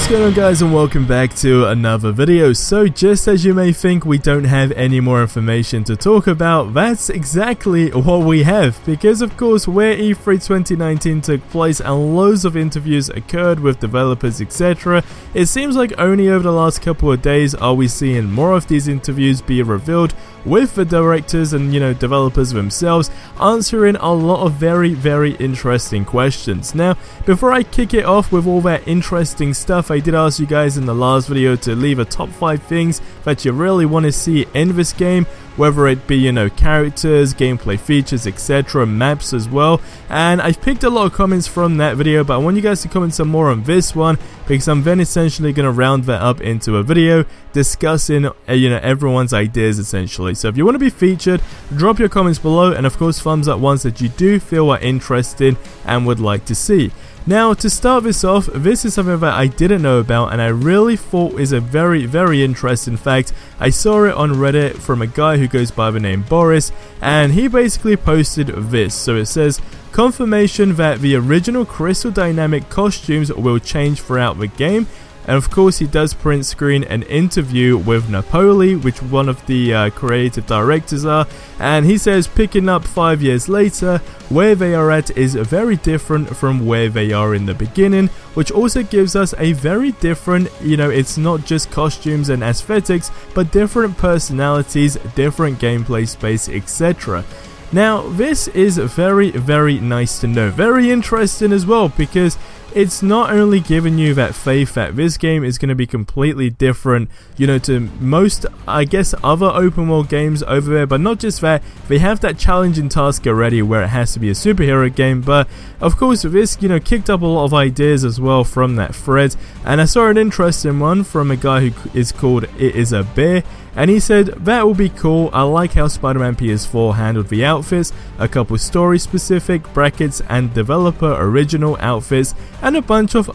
What's going on, guys, and welcome back to another video. So just as you may think we don't have any more information to talk about, that's exactly what we have, because of course where E3 2019 took place and loads of interviews occurred with developers, etc., it seems like only over the last couple of days are we seeing more of these interviews be revealed, with the directors and developers themselves answering a lot of very interesting questions. Now, before I kick it off with all that interesting stuff, I did ask you guys in the last video to leave a top 5 things that you really want to see in this game, whether it be characters, gameplay features, etc., maps as well. And I've picked a lot of comments from that video, but I want you guys to comment some more on this one, because I'm then essentially going to round that up into a video discussing everyone's ideas essentially. So if you want to be featured, drop your comments below, and of course thumbs up ones that you do feel are interesting and would like to see. Now, to start this off, this is something that I didn't know about and I really thought is a very interesting fact. I saw it on Reddit from a guy who goes by the name Boris, and he basically posted this. So it says, confirmation that the original Crystal Dynamic costumes will change throughout the game. And of course he does print screen an interview with Napoli, which one of the creative directors are, and he says picking up 5 years later, where they are at is very different from where they are in the beginning, which also gives us a very different, it's not just costumes and aesthetics, but different personalities, different gameplay space, etc. Now, this is very nice to know, very interesting as well, because it's not only giving you that faith that this game is going to be completely different, to most, I guess, other open world games over there, but not just that, they have that challenging task already where it has to be a superhero game, but of course this, kicked up a lot of ideas as well from that thread, and I saw an interesting one from a guy who is called It Is a Bear. And he said, that will be cool, I like how Spider-Man PS4 handled the outfits, a couple story specific, brackets and developer original outfits, and a bunch of,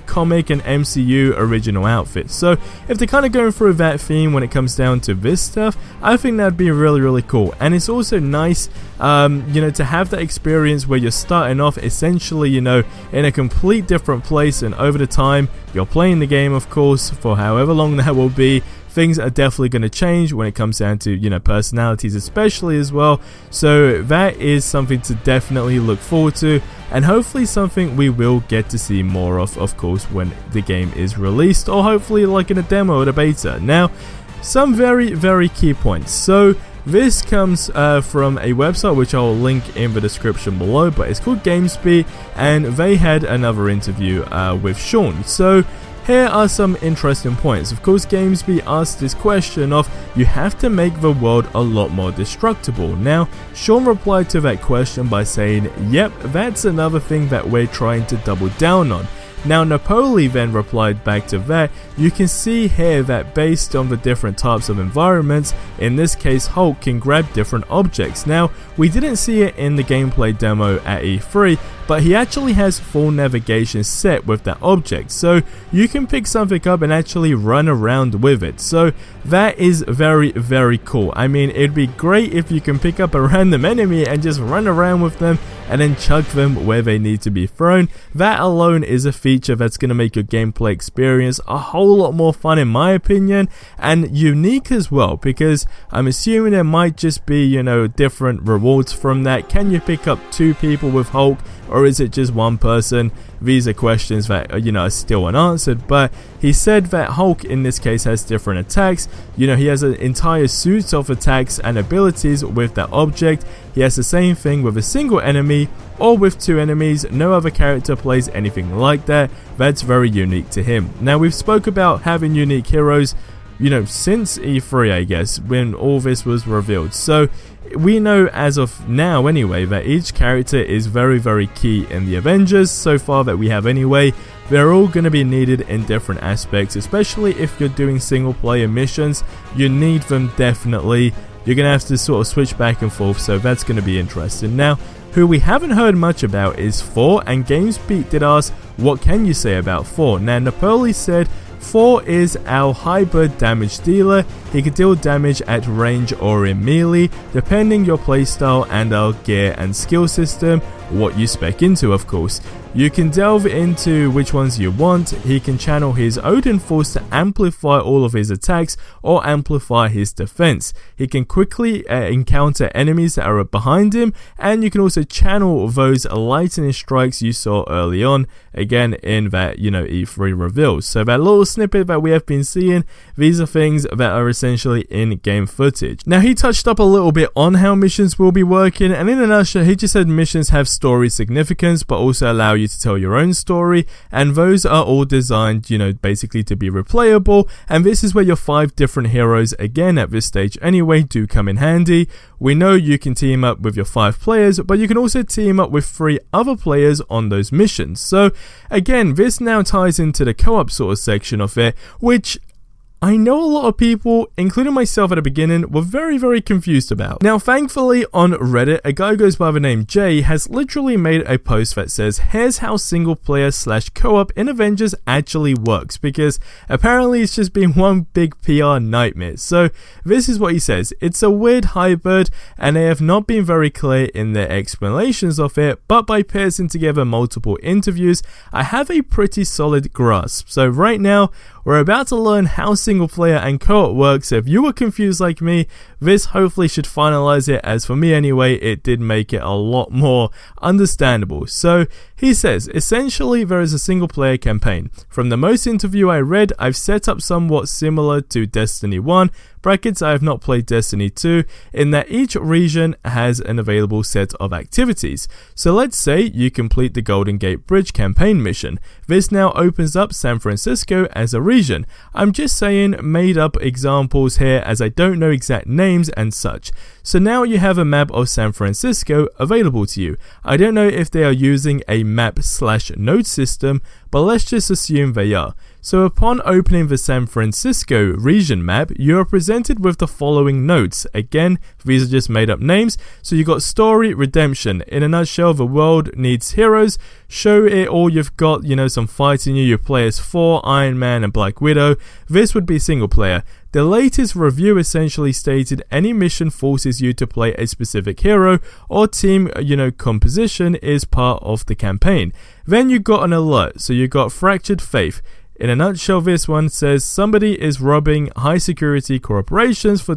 comic and MCU original outfits. So if they're kind of going through that theme when it comes down to this stuff, I think that'd be really cool. And it's also nice, to have that experience where you're starting off essentially, in a complete different place, and over the time, you're playing the game, of course, for however long that will be. Things are definitely going to change when it comes down to, personalities especially as well. So that is something to definitely look forward to, and hopefully something we will get to see more of course, when the game is released, or hopefully like in a demo or a beta. Now, some very key points. So this comes from a website which I'll link in the description below, but it's called GameSpeed, and they had another interview with Sean. So here are some interesting points. Of course, GameSpeed asked this question of, you have to make the world a lot more destructible. Now, Sean replied to that question by saying, yep, that's another thing that we're trying to double down on. Now, Napoli then replied back to that, you can see here that based on the different types of environments, in this case Hulk can grab different objects. Now, we didn't see it in the gameplay demo at E3, but he actually has full navigation set with that object, so you can pick something up and actually run around with it. So that is very cool. I mean, it'd be great if you can pick up a random enemy and just run around with them and then chuck them where they need to be thrown. That alone is a feature that's going to make your gameplay experience a whole lot more fun, in my opinion, and unique as well, because I'm assuming there might just be, different rewards from that. Can you pick up 2 people with Hulk, or is it just 1 person? These are questions that are still unanswered, but he said that Hulk in this case has different attacks. He has an entire suite of attacks and abilities with that object. He has the same thing with a single enemy or with 2 enemies. No other character plays anything like that. That's very unique to him. Now, we've spoke about having unique heroes, since E3, I guess, when all this was revealed. So we know as of now anyway that each character is very key in the Avengers so far that we have anyway. They're all going to be needed in different aspects, especially if you're doing single player missions. You need them definitely. You're going to have to sort of switch back and forth, so that's going to be interesting. Now, who we haven't heard much about is Thor, and GameSpeed did ask, what can you say about Thor? Now, Napoli said, Thor is our hybrid damage dealer. He can deal damage at range or in melee, depending your playstyle and our gear and skill system, what you spec into, of course. You can delve into which ones you want. He can channel his Odin Force to amplify all of his attacks or amplify his defense. He can quickly encounter enemies that are behind him, and you can also channel those lightning strikes you saw early on, again in that E3 reveal. So that little snippet that we have been seeing, these are things that are essentially in-game footage. Now, he touched up a little bit on how missions will be working, and in a nutshell, he just said missions have story significance but also allow you to tell your own story, and those are all designed, basically to be replayable. And this is where your 5 different heroes, again at this stage anyway, do come in handy. We know you can team up with your 5 players, but you can also team up with 3 other players on those missions. So again, this now ties into the co-op sort of section of it, which I know a lot of people, including myself at the beginning, were very, very confused about. Now, thankfully, on Reddit, a guy who goes by the name Jay has literally made a post that says, here's how single player / co-op in Avengers actually works, because apparently it's just been one big PR nightmare. So this is what he says. It's a weird hybrid, and they have not been very clear in their explanations of it, but by piecing together multiple interviews, I have a pretty solid grasp. So right now, we're about to learn how single player and co-op works. So if you were confused like me, this hopefully should finalize it, as for me anyway, it did make it a lot more understandable. So he says, essentially there is a single player campaign. From the most interview I read, I've set up somewhat similar to Destiny 1, brackets I have not played Destiny 2, in that each region has an available set of activities. So let's say you complete the Golden Gate Bridge campaign mission. This now opens up San Francisco as a region. I'm just saying made up examples here as I don't know exact names and such. So now you have a map of San Francisco available to you. I don't know if they are using a map/node system, but let's just assume they are. So upon opening the San Francisco region map, you are presented with the following nodes. Again, these are just made up names. So you got story, redemption. In a nutshell, the world needs heroes. Show it all you've got, some fighting you play as Thor, Iron Man and Black Widow. This would be single player. The latest review essentially stated any mission forces you to play a specific hero or team, composition is part of the campaign. Then you got an alert. So you got Fractured Faith. In a nutshell, this one says somebody is robbing high security corporations for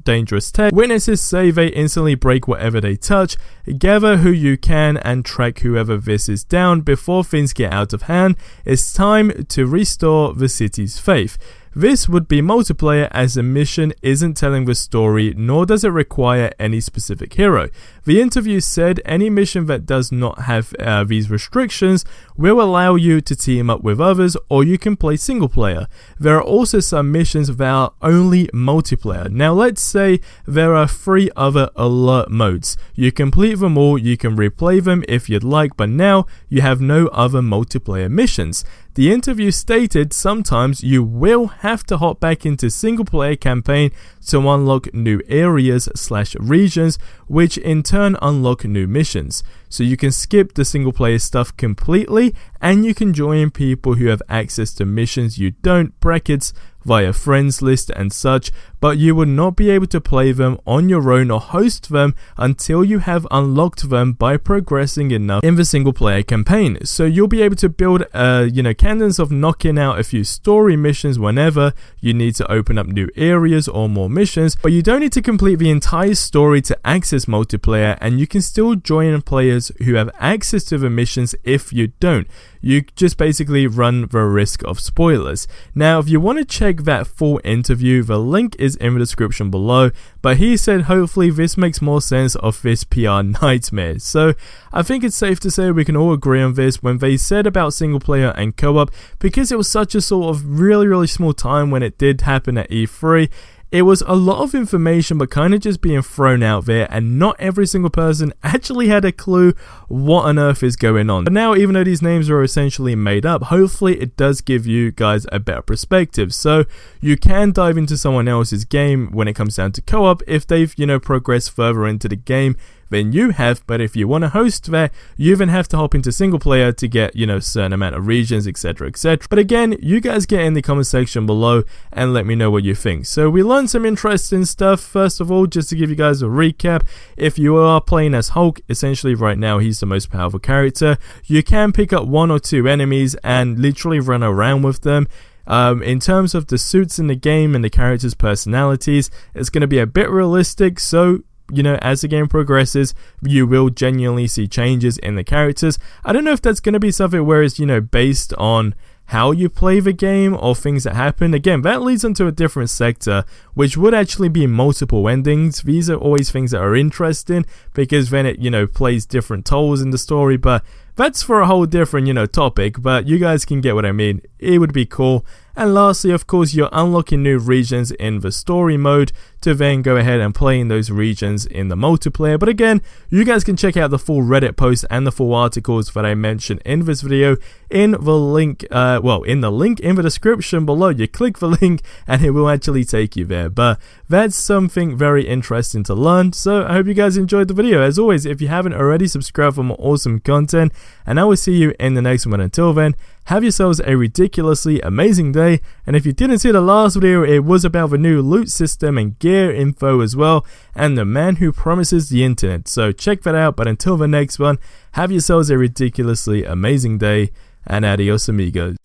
dangerous tech. Witnesses say they instantly break whatever they touch. Gather who you can and track whoever this is down before things get out of hand. It's time to restore the city's faith. This would be multiplayer, as the mission isn't telling the story, nor does it require any specific hero. The interview said any mission that does not have these restrictions will allow you to team up with others, or you can play single player. There are also some missions that are only multiplayer. Now let's say there are 3 other alert modes. You complete them all, you can replay them if you'd like, but now you have no other multiplayer missions. The interview stated sometimes you will have to hop back into single player campaign to unlock new areas/regions, which in turn unlock new missions. So you can skip the single player stuff completely, and you can join people who have access to missions you don't, brackets via friends list and such, but you will not be able to play them on your own or host them until you have unlocked them by progressing enough in the single player campaign. So you'll be able to build cadence of knocking out a few story missions whenever you need to open up new areas or more missions, but you don't need to complete the entire story to access multiplayer, and you can still join players who have access to the missions if you don't. You just basically run the risk of spoilers. Now, if you want to check that full interview, the link is in the description below, but he said hopefully this makes more sense of this PR nightmare. So I think it's safe to say we can all agree on this when they said about single player and co-op, because it was such a sort of really small time when it did happen at E3. It was a lot of information but kind of just being thrown out there, and not every single person actually had a clue what on earth is going on. But now, even though these names are essentially made up, hopefully it does give you guys a better perspective. So you can dive into someone else's game when it comes down to co-op if they've, progressed further into the game than you have. But if you want to host that, you even have to hop into single player to get, you know, certain amount of regions, etc, etc. But again, you guys get in the comment section below and let me know what you think. So we learned some interesting stuff. First of all, just to give you guys a recap, if you are playing as Hulk, essentially right now he's the most powerful character. You can pick up 1 or 2 enemies and literally run around with them. In terms of the suits in the game and the characters' personalities, it's going to be a bit realistic, so you know, as the game progresses, you will genuinely see changes in the characters. I don't know if that's going to be something where it's, you know, based on how you play the game or things that happen. Again, that leads into a different sector, which would actually be multiple endings. These are always things that are interesting because then it, you know, plays different tolls in the story, but that's for a whole different, you know, topic, but you guys can get what I mean. It would be cool. And lastly, of course, you're unlocking new regions in the story mode to then go ahead and play in those regions in the multiplayer. But again, you guys can check out the full Reddit post and the full articles that I mentioned in this video in the link, in the link in the description below. You click the link and it will actually take you there. But that's something very interesting to learn. So I hope you guys enjoyed the video. As always, if you haven't already, subscribe for more awesome content. And I will see you in the next one. Until then, have yourselves a ridiculously amazing day. And if you didn't see the last video, it was about the new loot system and gear info as well, and the man who promises the internet. So check that out. But until the next one, have yourselves a ridiculously amazing day, and adios amigos.